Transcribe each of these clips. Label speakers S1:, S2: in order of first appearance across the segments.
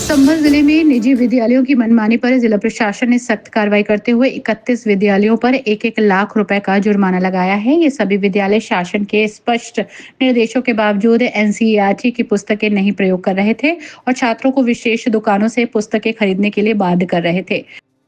S1: संभल जिले में निजी विद्यालयों की मनमानी पर जिला प्रशासन ने सख्त कार्रवाई करते हुए 31 विद्यालयों पर 1-1 लाख रुपए का जुर्माना लगाया है। ये सभी विद्यालय शासन के स्पष्ट निर्देशों के बावजूद एनसीईआरटी की पुस्तकें नहीं प्रयोग कर रहे थे और छात्रों को विशेष दुकानों से पुस्तकें खरीदने के लिए बाध्य कर रहे थे।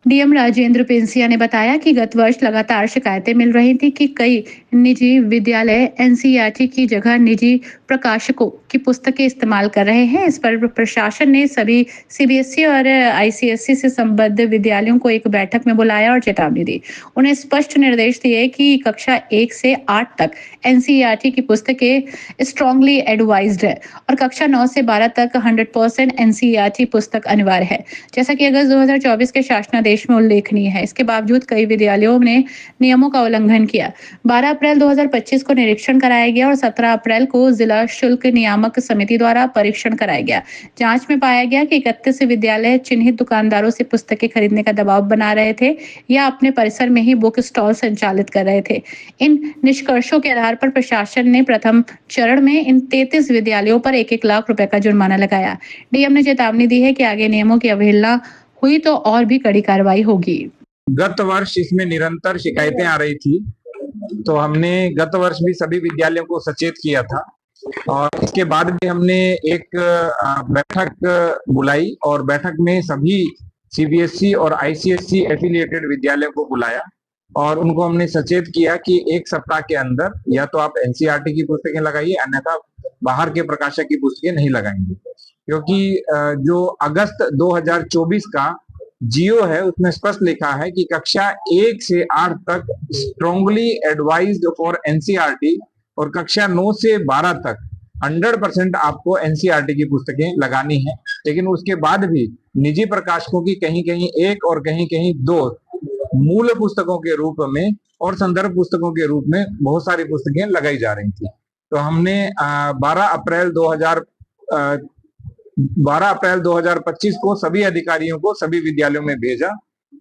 S1: डीएम राजेंद्र पेंसिया ने बताया कि गत वर्ष लगातार शिकायतें मिल रही थी कि कई निजी विद्यालय एनसीईआरटी की जगह निजी प्रकाशकों की पुस्तकें इस्तेमाल कर रहे हैं। इस पर प्रशासन ने सभी सीबीएसई और आईसीएसई से संबद्ध विद्यालयों को एक बैठक में बुलाया और चेतावनी दी। उन्हें स्पष्ट निर्देश दिए कि कक्षा 1 से 8 तक एनसीईआरटी की पुस्तकें स्ट्रांगली एडवाइज्ड है और कक्षा 9 से 12 तक 100% एनसीईआरटी पुस्तक अनिवार्य है, जैसा कि अगस्त 2024 के शासनादेश में उल्लेखनीय है। इसके बावजूद कई विद्यालयों ने नियमों का उल्लंघन किया। 12 अप्रैल 2025 को निरीक्षण कराया गया और 17 अप्रैल को जिला शुल्क नियामक समिति द्वारा परीक्षण कराया गया। जांच में पाया गया कि 31 विद्यालय चिन्हित दुकानदारों से पुस्तकें खरीदने का दबाव बना रहे थे या अपने परिसर में ही बुक स्टॉल संचालित कर रहे थे। इन निष्कर्षों के आधार पर प्रशासन ने प्रथम चरण में इन 33 विद्यालयों पर 1-1 लाख रुपए का जुर्माना लगाया। डीएम ने चेतावनी दी है कि आगे नियमों की अवहेलना हुई तो और भी कड़ी कार्रवाई होगी।
S2: गत वर्ष इसमें निरंतर शिकायतें आ रही थी, तो हमने गत वर्ष भी सभी विद्यालयों को सचेत किया था और इसके बाद भी हमने एक बैठक बुलाई और बैठक में सभी सीबीएसई और आईसीएसई एफिलिएटेड विद्यालयों को बुलाया और उनको हमने सचेत किया कि एक सप्ताह के अंदर या तो आप एनसीईआरटी की पुस्तकें लगाइए, अन्यथा बाहर के प्रकाशक की पुस्तकें नहीं लगाएंगे। क्योंकि जो अगस्त 2024 का जियो है उसमें स्पष्ट लिखा है कि कक्षा 1 से 8 तक स्ट्रांगली एडवाइज्ड फॉर एनसीईआरटी और कक्षा 9 से 12 तक 100% आपको एनसीईआरटी की पुस्तकें लगानी है। लेकिन उसके बाद भी निजी प्रकाशकों की कहीं कहीं 1 और कहीं कहीं 2 मूल पुस्तकों के रूप में और संदर्भ पुस्तकों के रूप में बहुत सारी पुस्तकें लगाई जा रही थी। तो हमने 12 अप्रैल 2025 को सभी अधिकारियों को सभी विद्यालयों में भेजा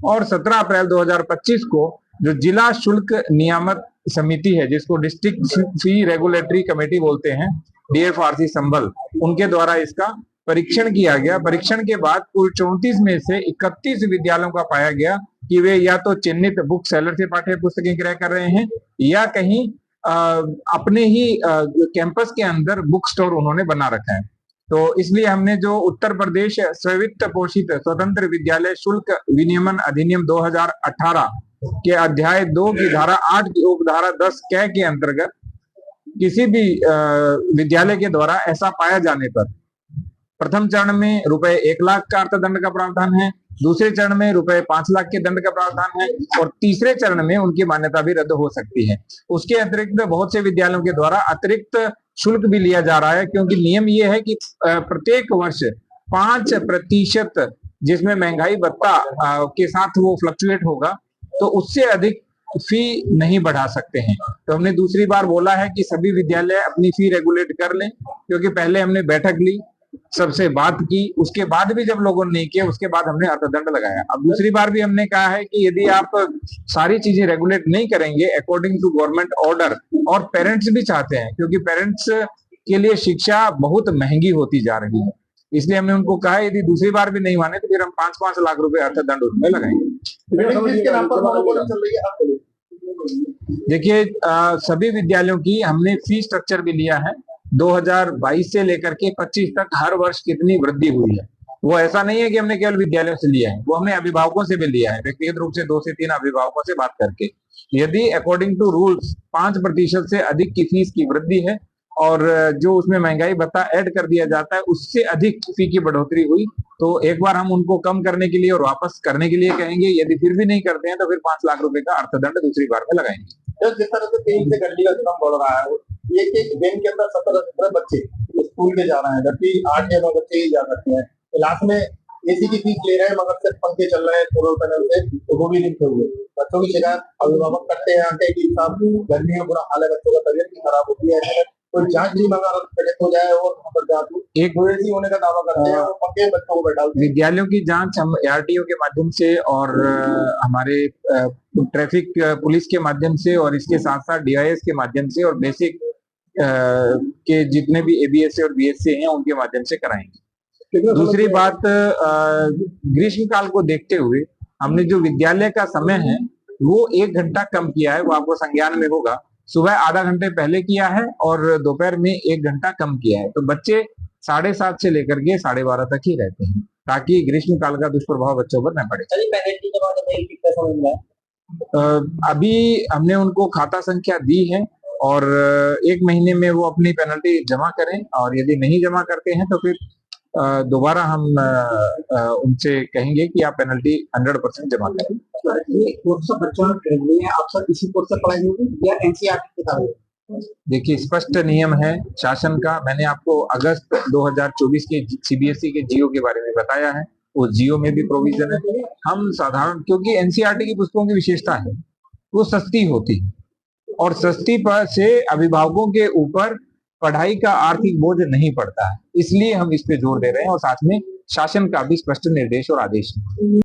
S2: और 17 अप्रैल 2025 को जो जिला शुल्क नियामक समिति है, जिसको डिस्ट्रिक्ट फी रेगुलेटरी कमेटी बोलते हैं, डीएफआरसी संभल, उनके द्वारा इसका परीक्षण किया गया। परीक्षण के बाद कुल 34 में से 31 विद्यालयों का पाया गया कि वे या तो चिन्हित बुक सेलर से पाठ्य पुस्तकें क्रय कर रहे हैं या कहीं अपने ही कैंपस के अंदर बुक स्टोर उन्होंने बना रखा है। तो इसलिए हमने जो उत्तर प्रदेश स्वीकृत पोषित स्वतंत्र विद्यालय शुल्क विनियमन अधिनियम 2018 के अध्याय 2 की धारा 8 की उपधारा 10 क के अंतर्गत किसी भी विद्यालय के द्वारा ऐसा पाया जाने पर प्रथम चरण में रुपए 1 लाख का अर्थदंड का प्रावधान है, दूसरे चरण में रुपए 5 लाख के दंड का प्रावधान है और तीसरे चरण में उनकी मान्यता भी रद्द हो सकती है। उसके अतिरिक्त बहुत से विद्यालयों के द्वारा अतिरिक्त शुल्क भी लिया जा रहा है, क्योंकि नियम ये है कि प्रत्येक वर्ष 5% जिसमें महंगाई भत्ता के साथ वो फ्लक्चुएट होगा, तो उससे अधिक फी नहीं बढ़ा सकते हैं। तो हमने दूसरी बार बोला है कि सभी विद्यालय अपनी फी रेगुलेट कर लें, क्योंकि पहले हमने बैठक ली, सबसे बात की, उसके बाद भी जब लोगों ने नहीं किया उसके बाद हमने अर्थदंड लगाया। अब दूसरी बार भी हमने कहा है कि यदि आप सारी चीजें रेगुलेट नहीं करेंगे अकॉर्डिंग टू गवर्नमेंट ऑर्डर, और पेरेंट्स भी चाहते हैं क्योंकि पेरेंट्स के लिए शिक्षा बहुत महंगी होती जा रही है, इसलिए हमने उनको कहा यदि दूसरी बार भी नहीं माने तो फिर हम 5-5 लाख रुपए अर्थदंड उसमें लगाएंगे। देखिए सभी विद्यालयों की हमने फी स्ट्रक्चर भी लिया है। 2022 से लेकर के 25 तक हर वर्ष कितनी वृद्धि हुई है, वो ऐसा नहीं है कि हमने केवल विद्यालयों से लिया है, वो हमने अभिभावकों से भी लिया है, व्यक्तिगत रूप से 2 से 3 अभिभावकों से बात करके। यदि अकॉर्डिंग टू रूल्स 5% से अधिक की फीस की वृद्धि है और जो उसमें महंगाई भत्ता ऐड कर दिया जाता है उससे अधिक फी की बढ़ोतरी हुई, तो एक बार हम उनको कम करने के लिए और वापस करने के लिए कहेंगे। यदि फिर भी नहीं करते हैं तो फिर 5 लाख रुपए का अर्थदंड दूसरी बार में लगाएंगे।
S3: जिस तरह से तेजी से गड्डी का काम बढ़ रहा है, एक दिन के अंदर 17 बच्चे स्कूल में जा रहे हैं, जबकि 8 या 9 बच्चे ही जा सकते हैं। क्लास में एसी की फीस ले रहे हैं मगर सिर्फ पंखे चल रहे हैं सोलर पैनल से, तो वो भी नहीं हुए। बच्चों की शिकायत अभिभावक करते हैं आके कि साहब गर्मी में बुरा हाल है, बच्चों का तबीयत भी खराब होती है, कोई जांच नहीं अगर कलेक्ट हो जाए और एक होने का दावा करते हैं और पंखे बच्चों को बैठा।
S2: विद्यालयों की जांच हम आरटीओ के माध्यम से और हमारे ट्रैफिक पुलिस के माध्यम से और इसके साथ साथ डीआईएस के माध्यम से और बेसिक के जितने भी एबीएस और बीएससी हैं उनके माध्यम से कराएंगे। दूसरी बात, ग्रीष्म काल को देखते हुए हमने जो विद्यालय का समय है वो 1 घंटा कम किया है। वो आपको संज्ञान में होगा, सुबह आधा घंटे पहले किया है और दोपहर में 1 घंटा कम किया है। तो बच्चे 7:30 से लेकर के 12:30 तक ही रहते हैं, ताकि ग्रीष्म काल का दुष्प्रभाव बच्चों पर न पड़े। अभी हमने उनको खाता संख्या दी है और 1 महीने में वो अपनी पेनल्टी जमा करें, और यदि नहीं जमा करते हैं तो फिर दोबारा हम उनसे कहेंगे कि आप पेनल्टी 100% जमा करें।
S3: ये कोर्स बच्चों ने आप सब इसी कोर्स से पढ़ाई होगी या एनसीईआरटी किताबें?
S2: देखिए, स्पष्ट नियम है शासन का। मैंने आपको अगस्त 2024 के सीबीएसई के जियो के बारे में बताया है, वो जियो में भी प्रोविजन है। हम साधारण, क्योंकि एनसीईआरटी की पुस्तकों की विशेषता है वो सस्ती होती है, और सस्ती पर से अभिभावकों के ऊपर पढ़ाई का आर्थिक बोझ नहीं पड़ता है, इसलिए हम इस पे जोर दे रहे हैं, और साथ में शासन का भी स्पष्ट निर्देश और आदेश है।